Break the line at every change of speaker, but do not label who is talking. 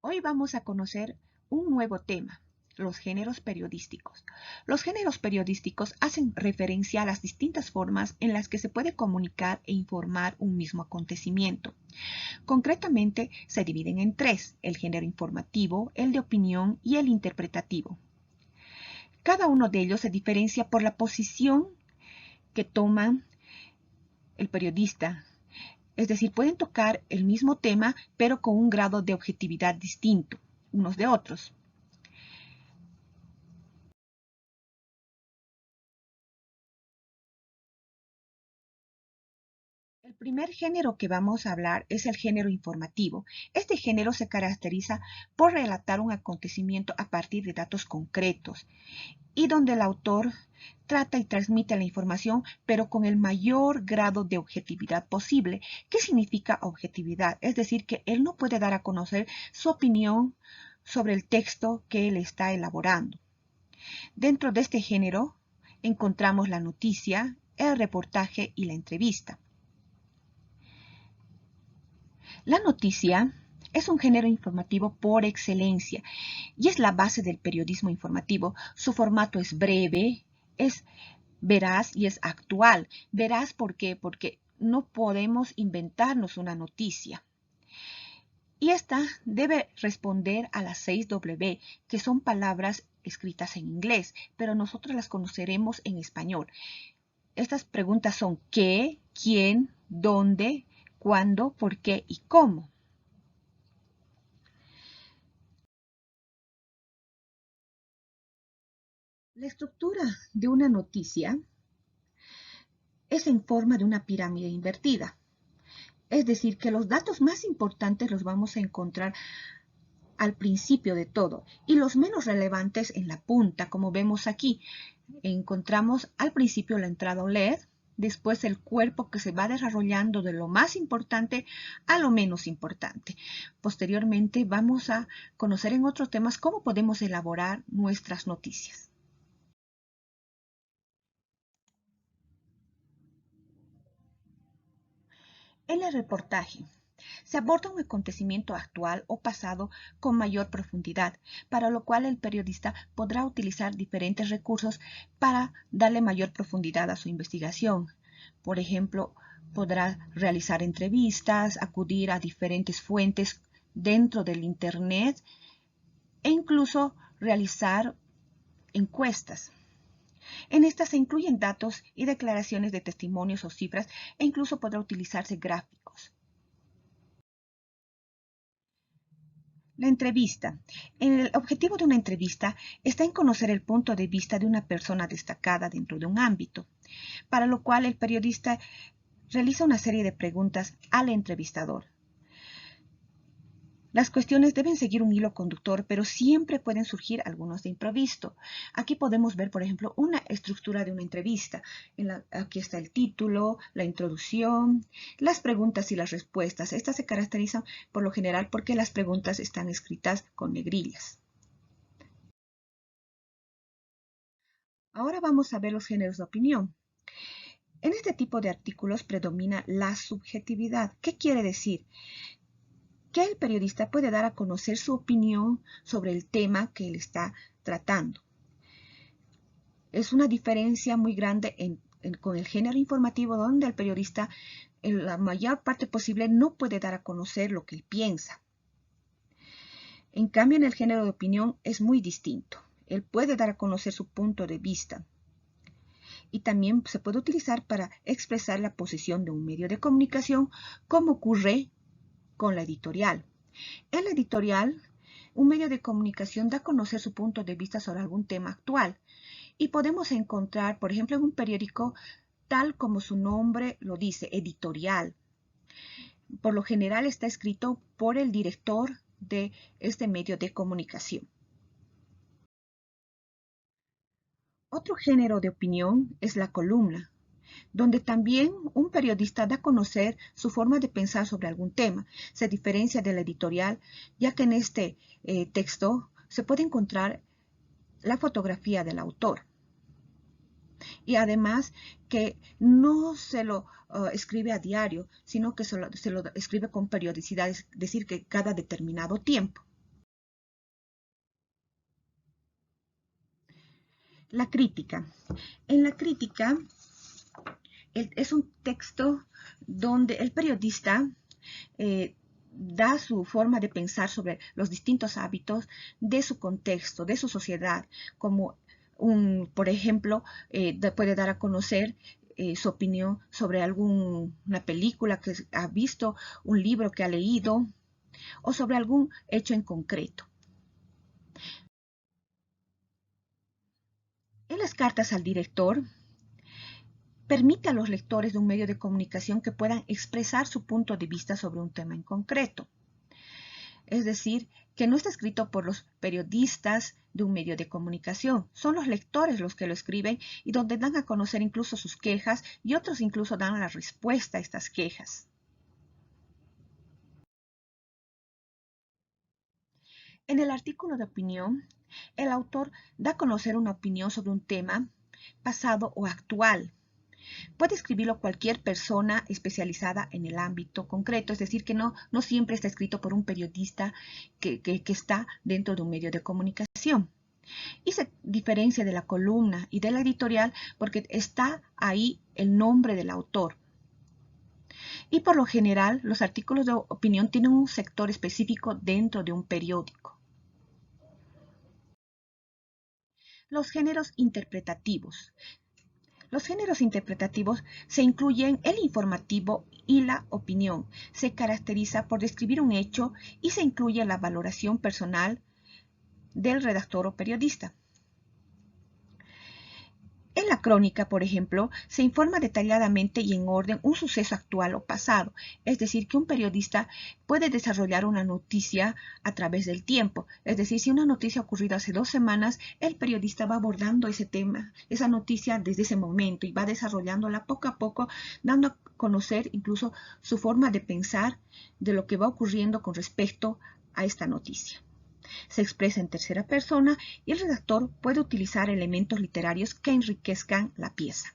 Hoy vamos a conocer un nuevo tema, los géneros periodísticos. Los géneros periodísticos hacen referencia a las distintas formas en las que se puede comunicar e informar un mismo acontecimiento. Concretamente, se dividen en tres: el género informativo, el de opinión y el interpretativo. Cada uno de ellos se diferencia por la posición que toma el periodista. Es decir, pueden tocar el mismo tema, pero con un grado de objetividad distinto unos de otros. El primer género que vamos a hablar es el género informativo. Este género se caracteriza por relatar un acontecimiento a partir de datos concretos y donde el autor trata y transmite la información, pero con el mayor grado de objetividad posible. ¿Qué significa objetividad? Es decir, que él no puede dar a conocer su opinión sobre el texto que él está elaborando. Dentro de este género encontramos la noticia, el reportaje y la entrevista. La noticia es un género informativo por excelencia y es la base del periodismo informativo. Su formato es breve, es veraz y es actual. Veraz, ¿por qué? Porque no podemos inventarnos una noticia. Y esta debe responder a las 6W, que son palabras escritas en inglés, pero nosotros las conoceremos en español. Estas preguntas son ¿qué?, ¿quién?, ¿dónde?, ¿cuándo?, ¿por qué? Y ¿cómo? La estructura de una noticia es en forma de una pirámide invertida. Es decir, que los datos más importantes los vamos a encontrar al principio de todo y los menos relevantes en la punta, como vemos aquí. Encontramos al principio la entrada o lead, después el cuerpo que se va desarrollando de lo más importante a lo menos importante. Posteriormente vamos a conocer en otros temas cómo podemos elaborar nuestras noticias. En el reportaje se aborda un acontecimiento actual o pasado con mayor profundidad, para lo cual el periodista podrá utilizar diferentes recursos para darle mayor profundidad a su investigación. Por ejemplo, podrá realizar entrevistas, acudir a diferentes fuentes dentro del Internet e incluso realizar encuestas. En estas se incluyen datos y declaraciones de testimonios o cifras e incluso podrá utilizarse gráficos. La entrevista. El objetivo de una entrevista está en conocer el punto de vista de una persona destacada dentro de un ámbito, para lo cual el periodista realiza una serie de preguntas al entrevistador. Las cuestiones deben seguir un hilo conductor, pero siempre pueden surgir algunos de improviso. Aquí podemos ver, por ejemplo, una estructura de una entrevista. Aquí está el título, la introducción, las preguntas y las respuestas. Estas se caracterizan por lo general porque las preguntas están escritas con negrillas. Ahora vamos a ver los géneros de opinión. En este tipo de artículos predomina la subjetividad. ¿Qué quiere decir? Que el periodista puede dar a conocer su opinión sobre el tema que él está tratando. Es una diferencia muy grande con el género informativo, donde el periodista en la mayor parte posible no puede dar a conocer lo que él piensa. En cambio, en el género de opinión es muy distinto. Él puede dar a conocer su punto de vista. Y también se puede utilizar para expresar la posición de un medio de comunicación, como ocurre con la editorial. En la editorial, un medio de comunicación da a conocer su punto de vista sobre algún tema actual y podemos encontrar, por ejemplo, en un periódico, tal como su nombre lo dice, editorial. Por lo general está escrito por el director de este medio de comunicación. Otro género de opinión es la columna, donde también un periodista da a conocer su forma de pensar sobre algún tema. Se diferencia de la editorial, ya que en este texto se puede encontrar la fotografía del autor. Y además que no se lo escribe a diario, sino que se lo escribe con periodicidad, es decir, que cada determinado tiempo. La crítica. En la crítica es un texto donde el periodista da su forma de pensar sobre los distintos hábitos de su contexto, de su sociedad, como por ejemplo, puede dar a conocer su opinión sobre alguna película que ha visto, un libro que ha leído o sobre algún hecho en concreto. En las cartas al director, permite a los lectores de un medio de comunicación que puedan expresar su punto de vista sobre un tema en concreto. Es decir, que no está escrito por los periodistas de un medio de comunicación, son los lectores los que lo escriben y donde dan a conocer incluso sus quejas y otros incluso dan la respuesta a estas quejas. En el artículo de opinión, el autor da a conocer una opinión sobre un tema pasado o actual. Puede escribirlo cualquier persona especializada en el ámbito concreto, es decir, que no siempre está escrito por un periodista que está dentro de un medio de comunicación. Y se diferencia de la columna y de la editorial porque está ahí el nombre del autor. Y por lo general, los artículos de opinión tienen un sector específico dentro de un periódico. Los géneros interpretativos. Los géneros interpretativos se incluyen el informativo y la opinión. Se caracteriza por describir un hecho y se incluye la valoración personal del redactor o periodista. En la crónica, por ejemplo, se informa detalladamente y en orden un suceso actual o pasado, es decir, que un periodista puede desarrollar una noticia a través del tiempo, es decir, si una noticia ha ocurrido hace 2 semanas, el periodista va abordando ese tema, esa noticia desde ese momento y va desarrollándola poco a poco, dando a conocer incluso su forma de pensar de lo que va ocurriendo con respecto a esta noticia. Se expresa en tercera persona y el redactor puede utilizar elementos literarios que enriquezcan la pieza.